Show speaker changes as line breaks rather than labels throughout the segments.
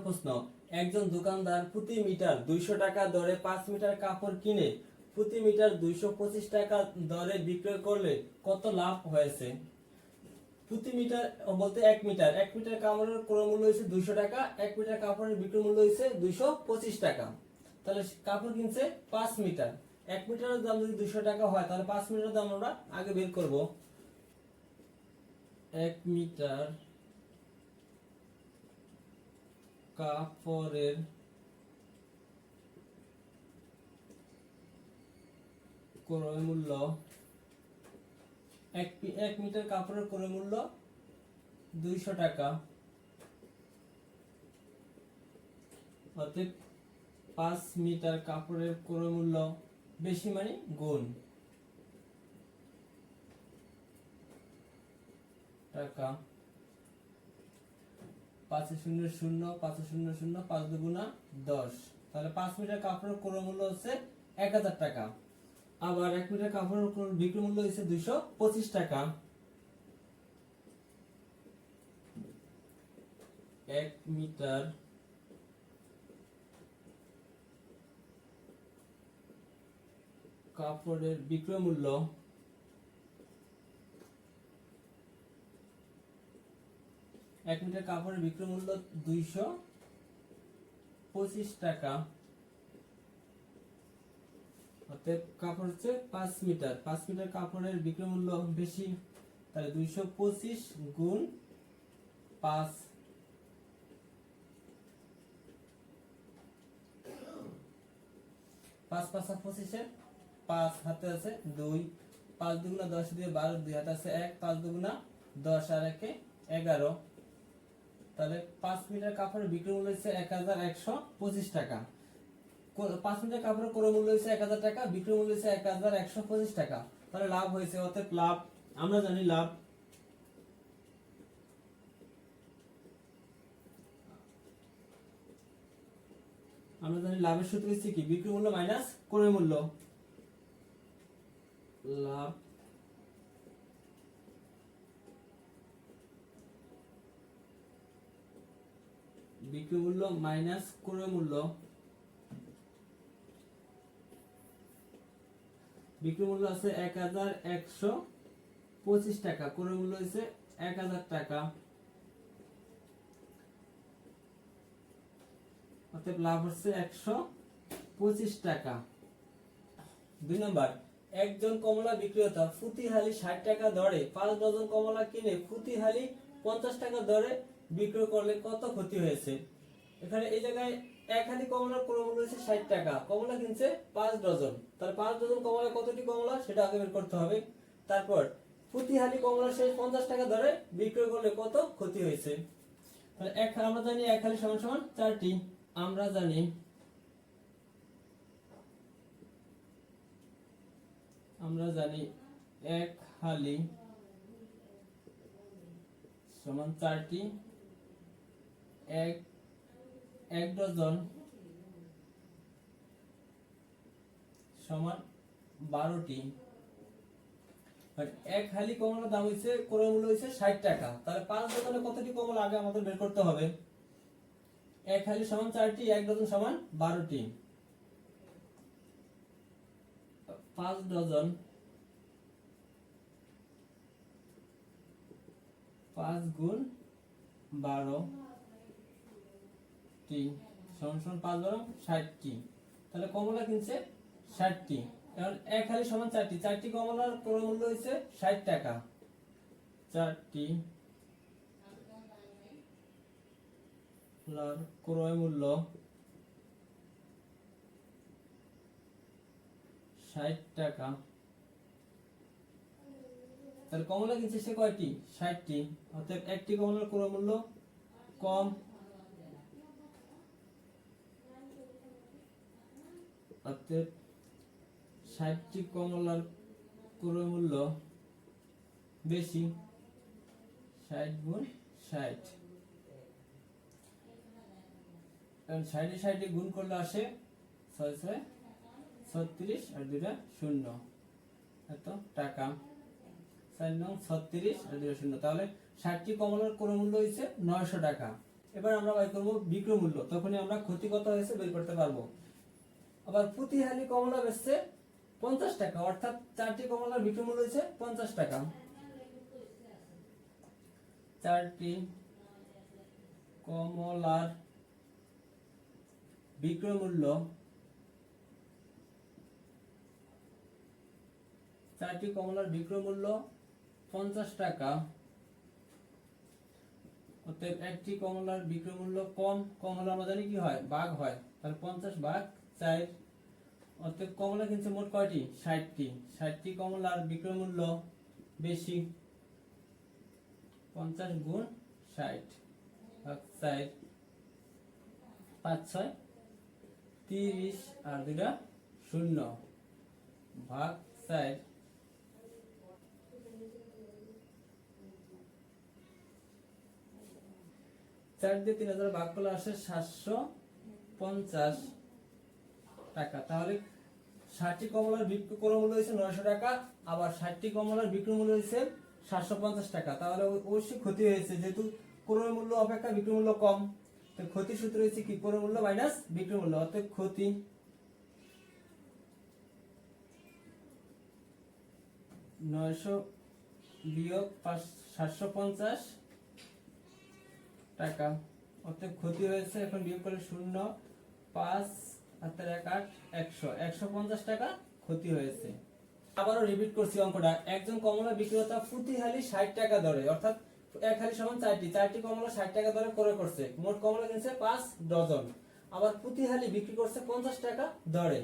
প্রশ্ন, একজন দোকানদার প্রতি মিটার 200 টাকা দরে 5 মিটার কাপড় কিনে প্রতি মিটার 225 টাকা দরে বিক্রয় করলে কত লাভ হয়েছে? প্রতি মিটার বলতে 1 মিটার, 1 মিটার কাপড়ের ক্রয় মূল্য হচ্ছে 200 টাকা, 1 মিটার কাপড়ের বিক্রয় মূল্য হচ্ছে 225 টাকা। তাহলে কাপড় কিনছে 5 মিটার, 1 মিটারের দাম যদি 200 টাকা হয় তাহলে 5 মিটারের দাম আমরা আগে বের করব। 1 মিটার কাপড়ের ক্রয় মূল্য, 1 মিটার কাপড়ের ক্রয় মূল্য 200 টাকা, অতএব 5 মিটার কাপড়ের ক্রয় মূল্য বেশি মানে গুণ টাকা। 5 শূন্য শূন্য 5 শূন্য শূন্য 5 দুগুণা 10, তাহলে 5 মিটার কাপড়ের ক্রয় মূল্য হচ্ছে 1000 টাকা। আবার 1 মিটার কাপড়ের বিক্রয় মূল্য হচ্ছে 225 টাকা। 1 মিটার কাপড়ের বিক্রয় মূল্য 1 মিটার কাপড়ের বিক্রয় মূল্য 225 টাকা। অতএব কাপড় হচ্ছে 5 মিটার, 5 মিটার কাপড়ের বিক্রয় মূল্য বেশি, তাহলে 225 গুণ 5, 5 5 25, 5 হাতে আছে 2, 5 দুগুণা 10 দিয়ে 12, 2 হাতে আছে 1, 5 দুগুণা 10 আর 1 11, তাহলে 5 মিটার কাপড়ের বিক্রয় মূল্য হচ্ছে 1125 টাকা। 5 মিটার কাপড়ের ক্রয় মূল্য হচ্ছে 1000 টাকা, বিক্রয় মূল্য হচ্ছে 1125 টাকা, তাহলে লাভ হয়েছে। অতএব লাভ, আমরা জানি লাভের সূত্র হচ্ছে কি, বিক্রয় মূল্য মাইনাস ক্রয় মূল্য। লাভ বিক্রয় মূল্য মাইনাস ক্রয় মূল্য। বিক্রয় মূল্য আছে 1125 টাকা, ক্রয় মূল্য হচ্ছে 1000 টাকা, অতএব লাভ হচ্ছে 125 টাকা। 2 নম্বর, একজন কমলা বিক্রেতা প্রতি হালি 60 টাকা দরে 5 ডজন কমলা কিনে প্রতি হালি 50 টাকা দরে বিক্রয় করলে কত ক্ষতি হয়েছে? এখানে এই জায়গায় এক হালি কমলার ক্রয় মূল্য হচ্ছে 60 টাকা, কমলা কিনছে 5 ডজন, তাহলে 5 ডজন কমলা কতটি কমলা সেটা আগে বের করতে হবে। তারপর প্রতি হালি কমলা সে 50 টাকা দরে বিক্রয় করলে কত ক্ষতি হয়েছে? তাহলে আমরা জানি 1 হালি সমান সমান 4টি। আমরা জানি এক হালি সমান 4টি, এক ডজন সমান 12টি। এক হালি কমলার দাম হচ্ছে, ক্রয় মূল্য হচ্ছে 60 টাকা, তাহলে 5 ডজনে কতটি কমলা আগে আমাদের বের করতে হবে। এক হালি সমান 4টি, এক ডজন সমান 12টি, 5 ডজন 5 গুণ 12টি সমান সমান 5 12 60টি, তাহলে কমলা কিনছে 60টি। কারণ এক হালি সমান 4টি, 4টি কমলার ক্রয় মূল্য হচ্ছে 60 টাকা, 4টি ক্রয় মূল্য 60 টাকা, তাহলে কমলা কিনছে সে কয়টি? 60টি, অর্থাৎ একটি কমলার ক্রয় মূল্য কম, অর্থাৎ 60টি কমলার ক্রয় মূল্য বেশি, 60 গুণ 60, কারণ 60 গুণ করলে আসে 6 6 36 আর 2টা শূন্য, এত টাকা, 4 9 36 আর 2টা শূন্য, তাহলে 60টি কমলার ক্রয় মূল্য হচ্ছে 900 টাকা। এবার আমরা বাই করবো বিক্রয় মূল্য, তখনই আমরা ক্ষতি কত হয়েছে বের করতে পারবো। আবার প্রতি হালি কমলা বেচছে 50 টাকা, অর্থাৎ 4টি কমলার বিক্রয় মূল্য হয়েছে 50 টাকা। 4টি কমলার বিক্রয় মূল্য 4টি কমলার বিক্রয় মূল্য 50 টাকা। অতএব একটি কমলার বিক্রয় মূল্য কম হলে আমরা জানি কি হয়, ভাগ হয়, তাহলে 50 ভাগ 4। অতএব কমলা কিনছে মোট কয়টি, 60টি। 60টি কমলার বিক্রয় মূল্য বেশি, 50 গুণ 60 ভাগ 4, 5 6 30 আর 2টা 0 ভাগ 4। 4 দিয়ে 3000 ভাগ করলে আসে 750 টাকা। তাহলে 60টি কমলার বিক্রয় মূল্য হয়েছে 900 টাকা, আবার 60টি কমলার বিক্রয় মূল্য হয়েছে 750 টাকা। তাহলে অবশ্যই ক্ষতি হয়েছে, যেহেতু ক্রয় মূল্য অপেক্ষা বিক্রয় মূল্য কম, তো ক্ষতির সূত্র হচ্ছে কি, ক্রয় মূল্য মাইনাস বিক্রয় মূল্য। অতএব ক্ষতি 900 বিয়োগ 750 টাকা। অতএব ক্ষতি হয়েছে, এখন বিয়োগ করলে 0 5 আর 1 8 100 150 টাকা ক্ষতি হয়েছে। আবারও রিপিট করছি অঙ্কটা। একজন কমলা বিক্রেতা প্রতি হালি 60 টাকা দরে, অর্থাৎ এক হালি সমান 4টি কমলা 60 টাকা দরে ক্রয় করছে। মোট কমলা কিনছে 5 ডজন, আবার প্রতি হালি বিক্রি করছে 50 টাকা দরে।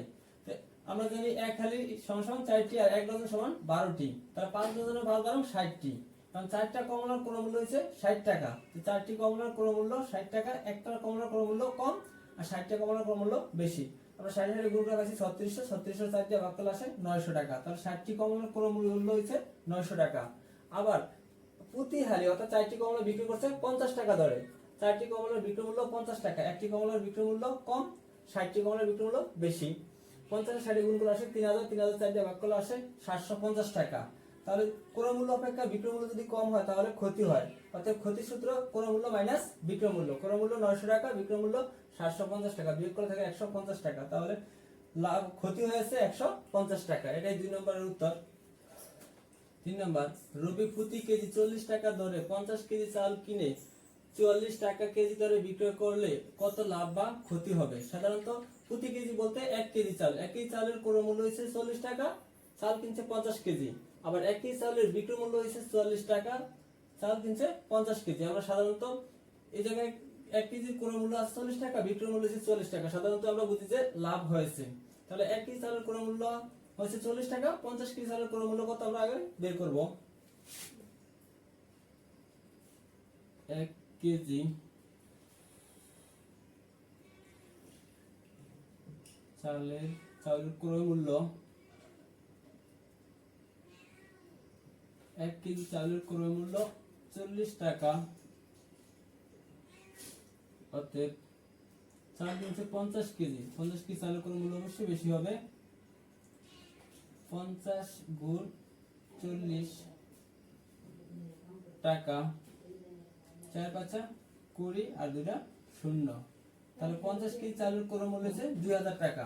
আমরা জানি এক হালি সমান 4টি আর 1 ডজন সমান 12টি, তাহলে 5 ডজনের 12 60টি। কারণ 4টা কমলার ক্রয় মূল্য হয়েছে 60 টাকা, 4টি কমলার ক্রয় মূল্য 60 টাকা, একটা কমলার ক্রয় মূল্য কম আর 60টা কমলার ক্রয় মূল্য বেশি। আমরা 60 এর গুণ করে পাচ্ছি 3600, 3600 4 দিয়ে ভাগ করলে আসে 900 টাকা। তাহলে 60টি কমলার ক্রয় মূল্য হয়েছে 900 টাকা। আবার প্রতি হালি অর্থাৎ 4টি কমলা বিক্রি করছে 50 টাকা দরে। 4টি কমলার বিক্রয় মূল্য 50 টাকা, একটি কমলার বিক্রয় মূল্য কম, 60টি কমলার বিক্রয় মূল্য বেশি। 50 60 গুণ করে আসে 3000, 3000 4 দিয়ে ভাগ করলে আসে 750 টাকা। তাহলে ক্রয় মূল্য অপেক্ষা বিক্রয় মূল্য যদি কম হয় তাহলে ক্ষতি হয়। অর্থাৎ ক্ষতির সূত্র ক্রয় মূল্য মাইনাস বিক্রয় মূল্য। ক্রয় মূল্য 900 টাকা, বিক্রয় মূল্য 750 টাকা, বিয়োগ করে থাকে 150 টাকা। তাহলে লাভ ক্ষতি হয়েছে 150 টাকা। এটাই 2 নম্বরের উত্তর। 3 নম্বর, রবি প্রতি কেজি 40 টাকা দরে 50 কেজি চাল কিনে 44 টাকা কেজি দরে বিক্রয় করলে কত লাভ বা ক্ষতি হবে? সাধারণত প্রতি কেজি বলতে 1 কেজি চাল, 1 কেজি চালের ক্রয় মূল্য হচ্ছে 40 টাকা, চাল কিনছে 50 কেজি। আবার 1 কেজি চালের বিক্রয় মূল্য হচ্ছে 44 টাকা, চাল কিনছে 50 কেজি। আমরা সাধারণত এই জায়গায় 1 কেজির ক্রয় মূল্য আছে 40 টাকা, বিক্রয় মূল্য হচ্ছে 40 টাকা, সাধারণত আমরা বুঝি যে লাভ হয়েছে। তাহলে 1 কেজি চালের ক্রয় মূল্য হচ্ছে 40 টাকা, 50 কেজি চালের ক্রয় মূল্য কত আমরা আগে বের করব। 1 কেজি চালের ক্রয় মূল্য, 1 কেজি চালের ক্রয় মূল্য 40 টাকা। অতএব চাল কিনছে 50 কেজি, 50 কেজি চালের ক্রয় মূল্য অবশ্যই বেশি হবে। 50 গুণ 40 টাকা, 4 5 20 আর 2টা 0। তাহলে 50 কেজি চালের ক্রয় মূল্য হচ্ছে 2000 টাকা।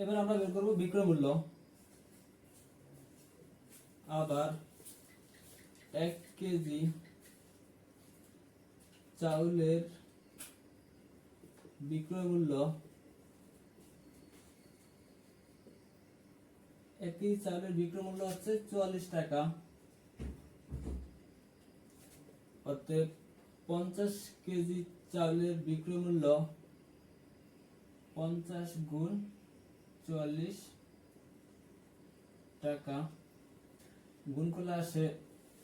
এবার আমরা বের করব বিক্রয় মূল্য। আবার 1 কেজি চাউলের বিক্রয় মূল্য, 1 কেজি চাউলের বিক্রয় মূল্য হচ্ছে 44 টাকা। অতএব 50 কেজি চাউলের বিক্রয় মূল্য 50 গুণ 44 টাকা, গুণ করলে আসে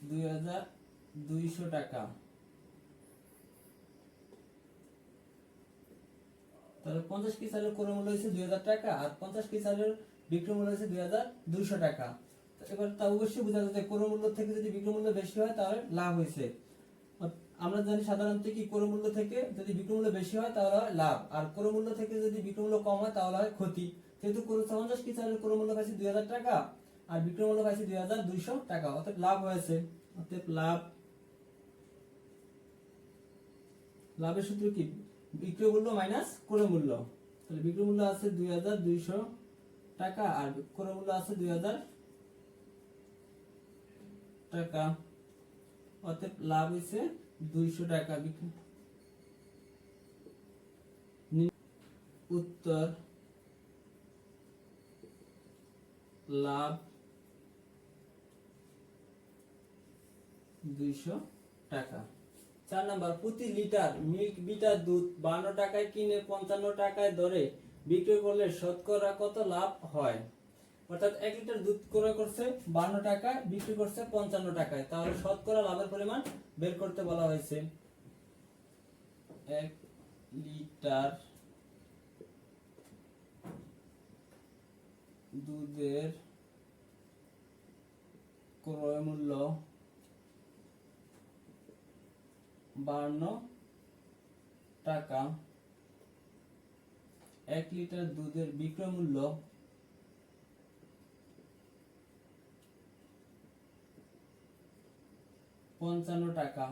2200 টাকা। তাহলে 50 কেজি চালের ক্রয় মূল্য হচ্ছে 2000 টাকা, আর 50 কেজি চালের বিক্রয় মূল্য হচ্ছে 2200 টাকা। এবার তা অবশ্যই বোঝা যাচ্ছে ক্রয় মূল্য থেকে যদি বিক্রয় মূল্য বেশি হয় তাহলে লাভ হয়েছে। আমরা জানি সাধারণত কি ক্রয় মূল্য থেকে যদি বিক্রয় মূল্য বেশি হয় তাহলে হয় লাভ, আর ক্রয় মূল্য থেকে যদি বিক্রয় মূল্য কম হয় তাহলে হয় ক্ষতি। যেহেতু 50 কেজি চালের ক্রয় মূল্য পাইছি 2000 টাকা আর বিক্রয় মূল্য পাইছি 2200 টাকা, অর্থাৎ লাভ হয়েছে। অর্থাৎ লাভ লাভের সূত্র কি? বিক্রয় মূল্য মাইনাস ক্রয় মূল্য। তাহলে বিক্রয় মূল্য আছে 2200 টাকা আর ক্রয় মূল্য আছে 2000 টাকা, অতএব লাভ হইছে 200 টাকা। উত্তর লাভ 200 টাকা। 4 নাম্বার, প্রতি লিটার মিল্ক বিটার দুধ 52 টাকায় কিনে 55 টাকায় দরে বিক্রয় করলে শতকরা কত লাভ হয়? অর্থাৎ 1 লিটার দুধ ক্রয় করছে 52 টাকায়, বিক্রি করছে 55 টাকায়, তাহলে শতকরা লাভের পরিমাণ বের করতে বলা হয়েছে। 1 লিটার দুধের ক্রয় মূল্য 52 টাকা, 1 লিটার দুধের বিক্রয় মূল্য 55 টাকা।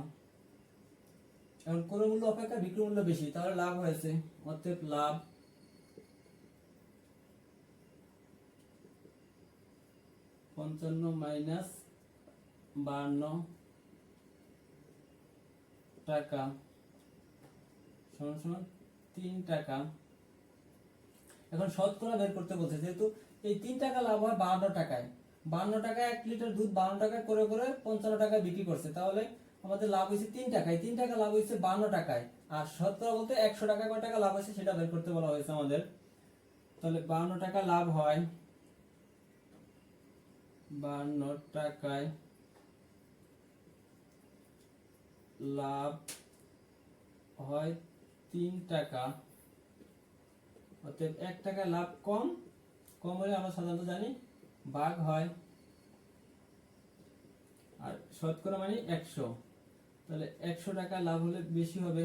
এখন ক্রয় মূল্য অপেক্ষা বিক্রয় মূল্য বেশি, তাহলে লাভ হয়েছে, অতএব লাভ 55 মাইনাস 52 টাকা সমান সমান 3 টাকা। এখন শতকরা বের করতে বলছে, যেহেতু এই 3 টাকা লাভ হয় 52 টাকায়, 52 টাকায় 1 লিটার দুধ 52 টাকায় করে করে 55 টাকায় বিক্রি করছে, তাহলে আমাদের লাভ হয়েছে 3 টাকায়, 3 টাকা লাভ হয়েছে 52 টাকায়, আর শতকরা বলতে 100 টাকায় কয় টাকা লাভ হয়েছে সেটা বের করতে বলা হয়েছে আমাদের। তাহলে 52 টাকা লাভ হয়, 52 টাকায় লাভ হয় 3 টাকা, অতএব 1 টাকা লাভ কম, কম হলে আমরা সাধারণত জানি ভাগ হয়, আর শতকরা মানে 100, তাহলে 100 টাকা লাভ হলে বেশি হবে,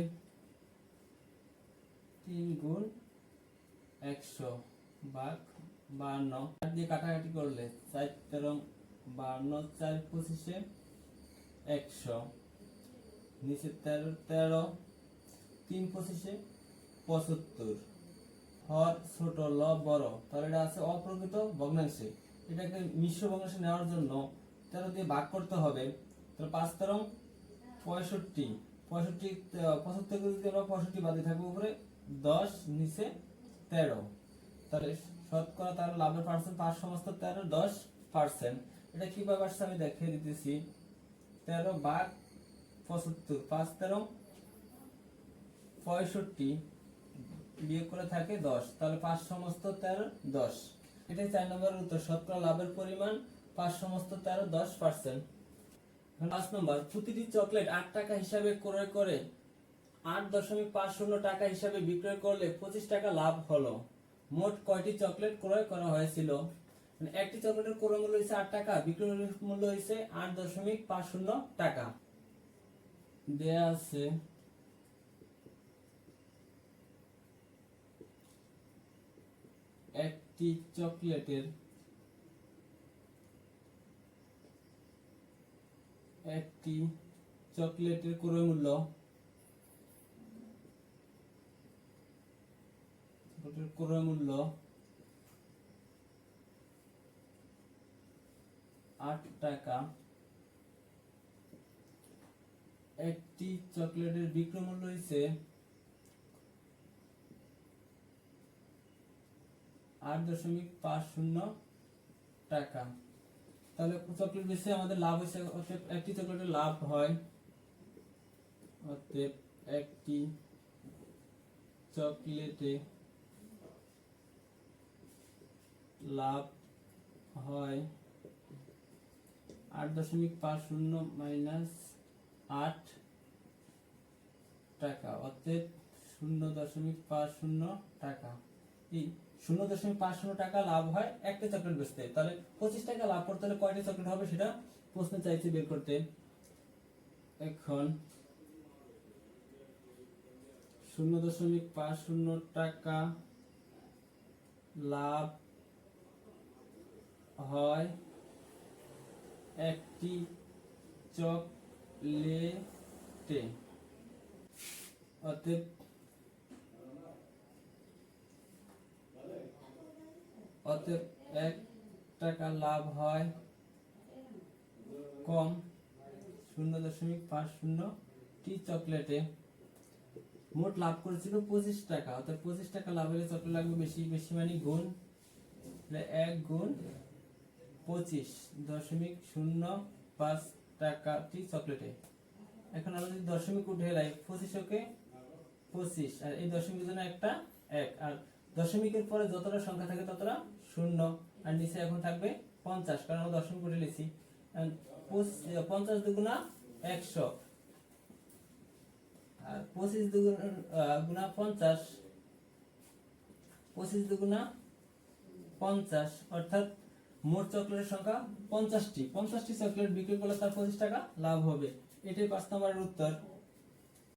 3 গুণ 100 ভাগ 52 দিয়ে কাটাকাটি করলে 4 তেরো 52, 4 25 100, নিচে 13 13, 3 25 75, হর ছোট ল বড়, তাহলে এটা আছে অপ্রকৃত ভগ্নাংশে, এটাকে মিশ্র ভগ্নাংশে নেওয়ার জন্য 13 দিয়ে ভাগ করতে হবে, তাহলে 5 13 65, 65 75 যদি আমরা 65 বাদে থাকবো উপরে 10, নিচে 13, তাহলে শতকরা তার লাভের পার্সেন্ট 5 সমস্ত 13 10%। এটা কিভাবে আসছে আমি দেখিয়ে দিতেছি, 13 ভাগ 75, 5 13 65, বিয়োগ করে থাকে 10, তাহলে 5 সমস্ত 13 10, এটাই 4 নম্বরের উত্তর, শতকরা লাভের পরিমাণ 5 সমস্ত 13 10%। 5 নম্বর, প্রতিটি চকলেট 8 টাকা হিসাবে ক্রয় করে 8.50 টাকা হিসাবে বিক্রয় করলে 25 টাকা লাভ হলো। মোট কয়টি চকলেট ক্রয় করা হয়েছিল? একটি চকলেটের ক্রয় মূল্য হচ্ছে 8 টাকা, বিক্রয় মূল্য হচ্ছে 8.50 টাকা। দেয়া আছে একটি চকলেটের ক্রয় মূল্য 8 টাকা, একটি চকলেটের বিক্রয় মূল্য হচ্ছে 8.50 টাকা, তাহলে চকলেট বেশি আমাদের লাভ হয়েছে, অতএব একটি চকলেটের লাভ হয়, অতএব একটি চকলেটে লাভ হয় 8.50 মাইনাস 8 টাকা, অতএব 0.50 টাকা। এই 0.50 টাকা লাভ হয় একটা চকলেট বেচতে, তাহলে 25 টাকা লাভ করতে হলে কয়টা চকলেট হবে সেটা প্রশ্ন চাইছে বের করতে। এখন 0.50 টাকা লাভ হয় একটি চকলেটে, অতএব অতএব 1 টাকা লাভ হয় কম 0.50টি চকলেটে। মোট লাভ করেছিল 25 টাকা, অর্থাৎ 25 টাকা লাভ হলে চকলেট লাগবে বেশি, বেশি মানে গুণ, 1 গুণ 25.05 টাকাটি চকলেটে। এখন আমরা যদি দশমিক উঠে এলাই 25কে 25 আর এই দশমিকের জন্য একটা 1, আর দশমিকের পরে যতটা সংখ্যা থাকে ততটা শূন্য, আর নিচে এখন থাকবে 50 কারণ আমরা দশমিক উঠে লিখছি। 50 দুগুণা 100 আর 25 দুগুণা 50, 25 দুগুণা 50 অর্থাৎ মোট চকলেটের সংখ্যা 50টি চকলেট বিক্রি করলে তার 25 টাকা লাভ হবে। এটাই 5 নম্বরের উত্তর।